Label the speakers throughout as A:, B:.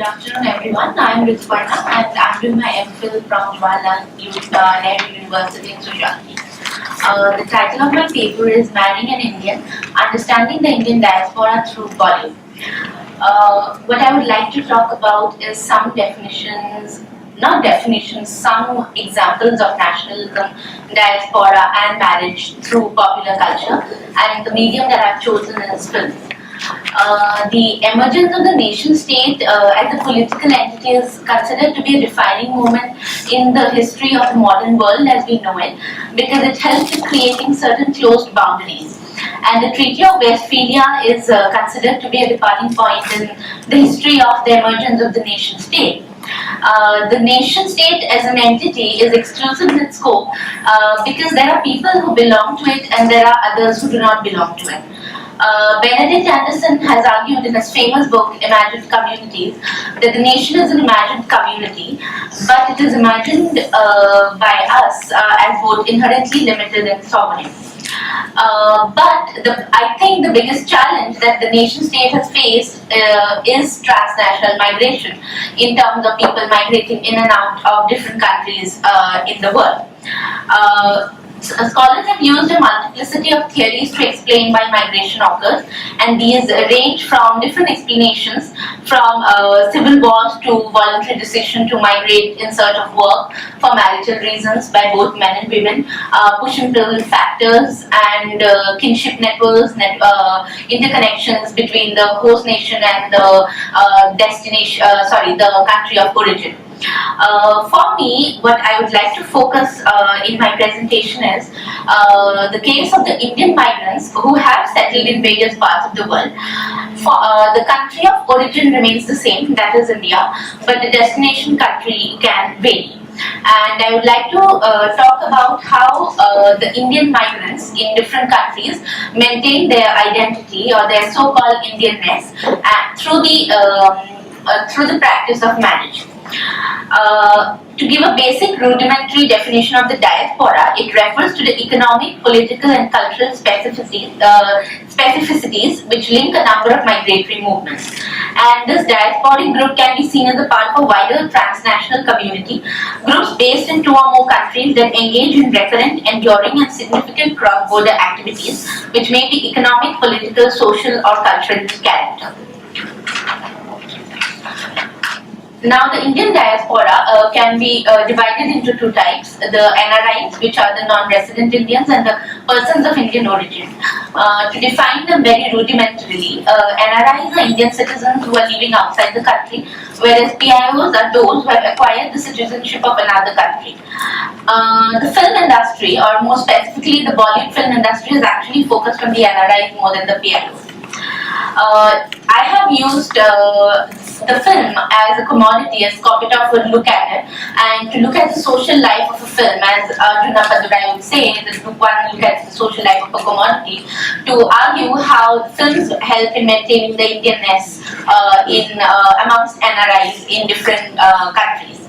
A: Good afternoon, everyone. I am Rituparna and I am doing my MPhil from Jawaharlal Nehru University in Sociology. The title of my paper is Marrying an Indian, Understanding the Indian Diaspora Through Bollywood. What I would like to talk about is some definitions, some examples of nationalism, diaspora and marriage through popular culture, and the medium that I've chosen is film. The emergence of the nation state as a political entity is considered to be a defining moment in the history of the modern world as we know it, because it helped in creating certain closed boundaries. And the Treaty of Westphalia is considered to be a departing point in the history of the emergence of the nation state. The nation state as an entity is exclusive in its scope because there are people who belong to it and there are others who do not belong to it. Benedict Anderson has argued in his famous book Imagined Communities that the nation is an imagined community, but it is imagined by us as both inherently limited and sovereign. I think the biggest challenge that the nation state has faced is transnational migration, in terms of people migrating in and out of different countries in the world. Scholars have used a multiplicity of theories to explain why migration occurs, and these range from different explanations, from civil wars to voluntary decision to migrate in search of work for marital reasons by both men and women, push and pull factors and kinship networks, interconnections between the host nation and the the country of origin. For me, what I would like to focus in my presentation is the case of the Indian migrants who have settled in various parts of the world. The country of origin remains the same, that is India, but the destination country can vary. And I would like to talk about how the Indian migrants in different countries maintain their identity or their so-called Indianness through the practice of marriage. To give a basic rudimentary definition of the diaspora, it refers to the economic, political and cultural specificities which link a number of migratory movements. And this diasporic group can be seen as a part of a wider transnational community, groups based in two or more countries that engage in recurrent, enduring and significant cross-border activities which may be economic, political, social or cultural in character. Now, the Indian diaspora can be divided into two types: the NRIs, which are the non-resident Indians, and the persons of Indian origin. To define them very rudimentarily, NRIs are Indian citizens who are living outside the country, whereas PIOs are those who have acquired the citizenship of another country. The film industry, or more specifically the Bollywood film industry, is actually focused on the NRIs more than the PIOs. I have used the film as a commodity, as Kopitov would look at it, and to look at the social life of a film, as Rituparna Patgiri would say, that one look at the social life of a commodity, to argue how films help in maintaining the Indianness amongst NRIs in different countries.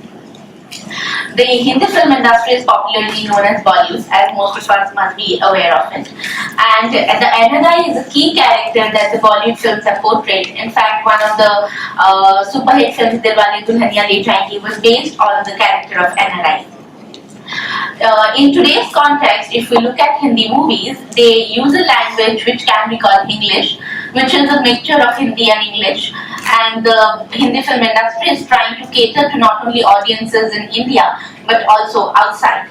A: The Hindi film industry is popularly known as Bollywood, as most of us must be aware of it. And the NRI is a key character that the Bollywood films have portrayed. In fact, one of the super hit films, Dilwale Dulhaniya Le Jayenge, was based on the character of NRI. In today's context, if we look at Hindi movies, they use a language which can be called English, which is a mixture of Hindi and English, and the Hindi film industry is trying to cater to not only audiences in India but also outside.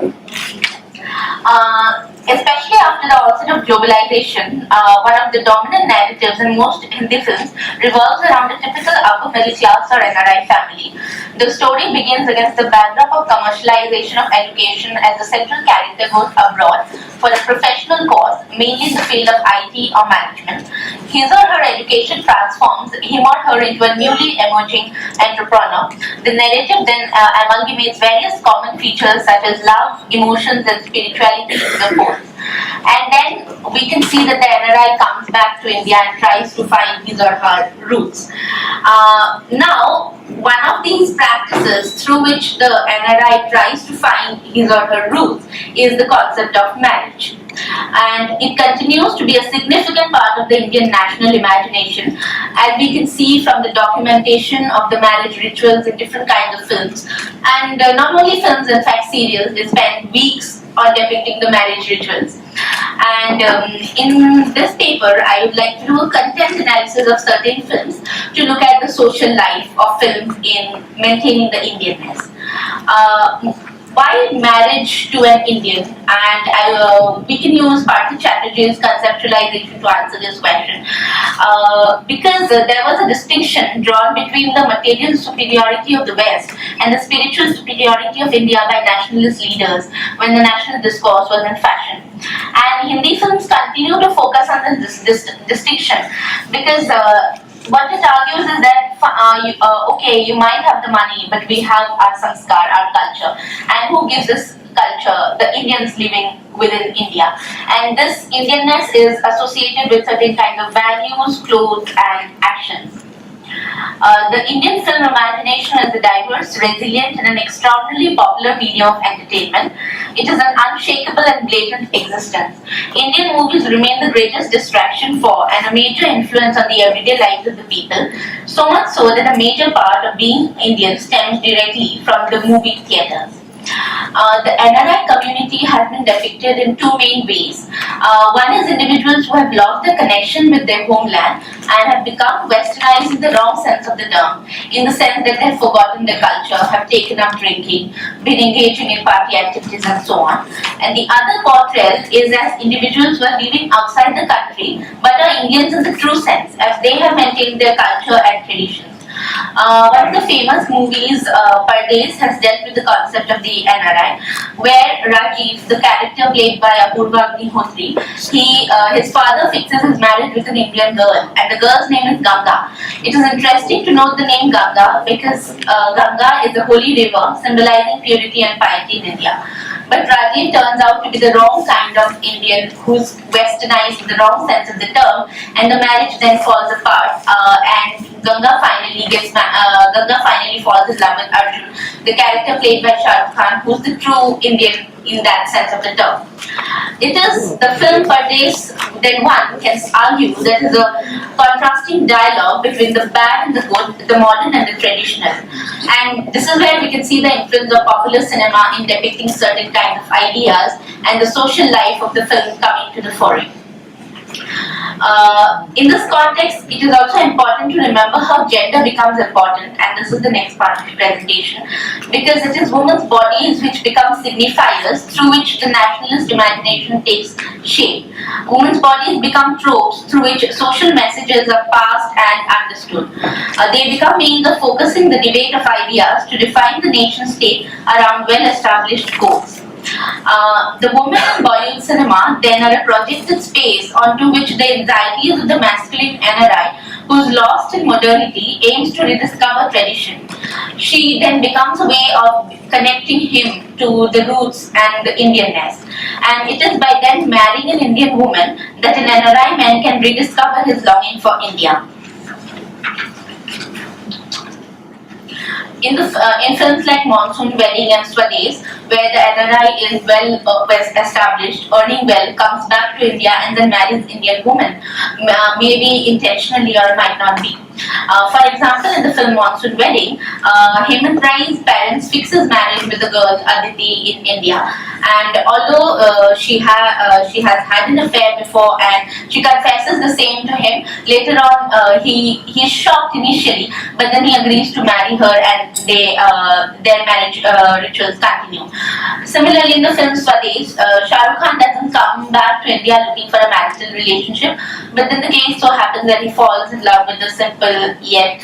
A: Especially after the onset of globalization, one of the dominant narratives in most Hindi films revolves around a typical upper middle class or NRI family. The story begins against the backdrop of commercialization of education as the central character goes abroad for a professional cause, mainly in the field of IT or management. His or her education transforms him or her into a newly emerging entrepreneur. The narrative then amalgamates various common features such as love, emotions and spirituality into the whole. And then we can see that the NRI comes back to India and tries to find his or her roots. Now, one of these practices through which the NRI tries to find his or her roots is the concept of marriage. And it continues to be a significant part of the Indian national imagination, as we can see from the documentation of the marriage rituals in different kinds of films. And not only films, in fact serials, they spend weeks on depicting the marriage rituals. And in this paper, I would like to do a content analysis of certain films to look at the social life of films in maintaining the Indianness. Why marriage to an Indian? And we can use Partha Chatterjee's conceptualization to answer this question. Because there was a distinction drawn between the material superiority of the West and the spiritual superiority of India by nationalist leaders when the national discourse was in fashion. And Hindi films continue to focus on this distinction because what it argues is that okay, you might have the money, but we have our sanskar, our culture, and who gives this culture? The Indians living within India, and this Indianness is associated with certain kinds of values, clothes, and actions. The Indian film imagination is a diverse, resilient, and an extraordinarily popular medium of entertainment. It is an unshakable and blatant existence. Indian movies remain the greatest distraction for and a major influence on the everyday lives of the people, so much so that a major part of being Indian stems directly from the movie theatres. The NRI community has been depicted in two main ways. One is individuals who have lost their connection with their homeland and have become westernized in the wrong sense of the term, in the sense that they have forgotten their culture, have taken up drinking, been engaging in party activities and so on. And the other portrayal is as individuals who are living outside the country but are Indians in the true sense, as they have maintained their culture and traditions. One of the famous movies, Pardes, has dealt with the concept of the NRI, where Rajiv, the character played by Apurva Agnihotri, his father fixes his marriage with an Indian girl, and the girl's name is Ganga. It is interesting to note the name Ganga because Ganga is a holy river symbolizing purity and piety in India. But Rajiv turns out to be the wrong kind of Indian who's westernized in the wrong sense of the term, and the marriage then falls apart. And Ganga finally falls in love with Arjun, the character played by Shah Rukh Khan, who's the true Indian in that sense of the term. It is the film Pardes, then one can argue that is a contrasting dialogue between the bad and the good, the modern and the traditional. And this is where we can see the influence of popular cinema in depicting certain kinds of ideas and the social life of the film coming to the fore. In this context, it is also important to remember how gender becomes important, and this is the next part of the presentation, because it is women's bodies which become signifiers through which the nationalist imagination takes shape. Women's bodies become tropes through which social messages are passed and understood. They become means of focusing the debate of ideas to define the nation state around well-established goals. The women in Bollywood cinema then are a projected space onto which the anxieties of the masculine NRI, who is lost in modernity, aims to rediscover tradition. She then becomes a way of connecting him to the roots and the Indianness. And it is by then marrying an Indian woman that an NRI man can rediscover his longing for India. In films like Monsoon Wedding and Swades, where the NRI is well established, earning well, comes back to India and then marries Indian woman, maybe intentionally or might not be. For example, in the film Monsoon Wedding, Hemant Rai's parents fix his marriage with the girl Aditi in India, and although she has had an affair before and she confesses the same to him, later on he is shocked initially, but then he agrees to marry her and their marriage rituals continue. Similarly, in the film Swades, Shah Rukh Khan doesn't come back to India looking for a marital relationship, but then the case so happens that he falls in love with the simple yet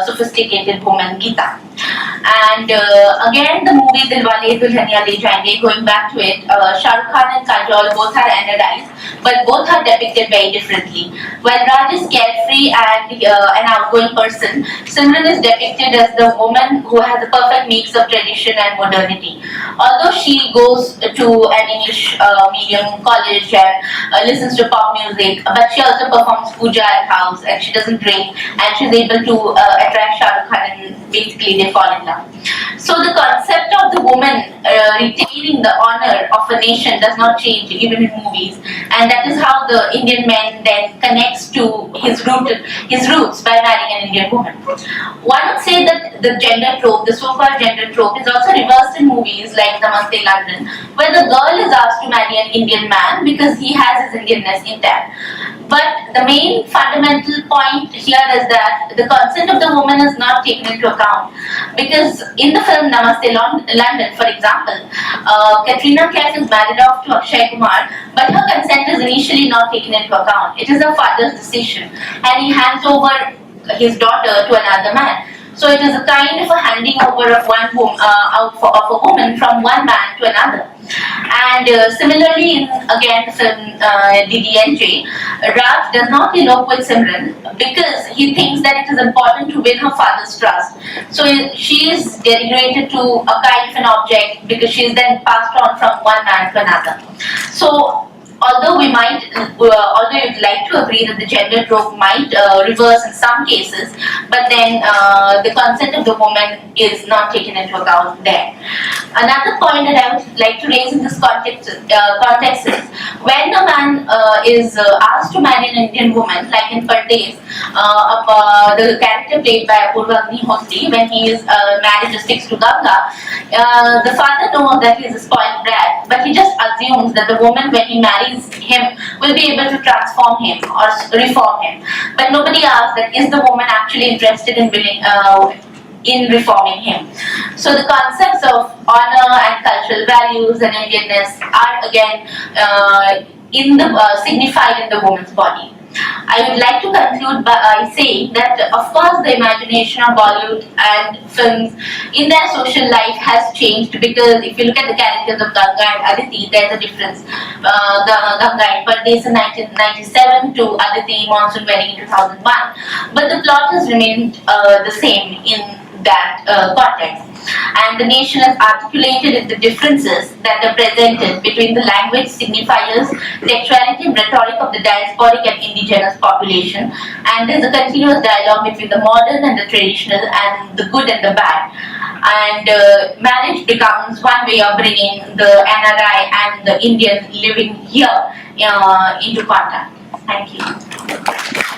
A: sophisticated woman Geeta. And again, the movie Dilwale Dulhaniya Le Jayenge, going back to it, Shah Rukh Khan and Kajol both are NRIs, but both are depicted very differently. While Raj is carefree and an outgoing person, Simran is depicted as the woman who has a perfect mix of tradition and modernity. Although she goes to an English medium college and listens to pop music, but she also performs puja at house and she doesn't drink, and she's able to attract Shah Rukh Khan and basically they fall in love. So the concept of the woman retaining the honor of a nation does not change even in movies, and that is how the Indian man then connects to his roots by marrying an Indian woman. One would say that the gender trope, the so-called gender trope, is also reversed in movies like Namaste London, where the girl is asked to marry an Indian man because he has his Indianness intact. But the main fundamental point here is that the consent of the woman is not taken into account, because in the film Namaste London, for example, Katrina Kaif is married off to Akshay Kumar, but her consent is initially not taken into account. It is her father's decision, and he hands over his daughter to another man. So it is a kind of a handing over of of a woman from one man to another. And similarly, in again the film DDNJ, Raj does not elope with Simran because he thinks that it is important to win her father's trust. So she is denigrated to a kind of an object because she is then passed on from one man to another. So although you'd like to agree that the gender trope might reverse in some cases, but then the consent of the woman is not taken into account there. Another point that I would like to raise in this context is when a man is asked to marry an Indian woman, like in Pardes, the character played by Apurva Agnihotri, when he is married to sticks to Ganga, the father knows that he is a spoiled brat, but he just assumes that the woman, when he marries him, will be able to transform him or reform him. But nobody asks that is the woman actually interested in reforming him. So the concepts of honor and cultural values and Indianness are again signified in the woman's body. I would like to conclude by saying that, of course, the imagination of Bollywood and films in their social life has changed, because if you look at the characters of Ganga and Aditi, there's a difference. Ganga in Pardes in 1997 to Aditi Monsoon Wedding in 2001. But the plot has remained the same in that context. And the nation has articulated the differences that are presented between the language signifiers, sexuality and rhetoric of the diasporic and indigenous population. And there's a continuous dialogue between the modern and the traditional, and the good and the bad. And marriage becomes one way of bringing the NRI and the Indian living here into contact. Thank you.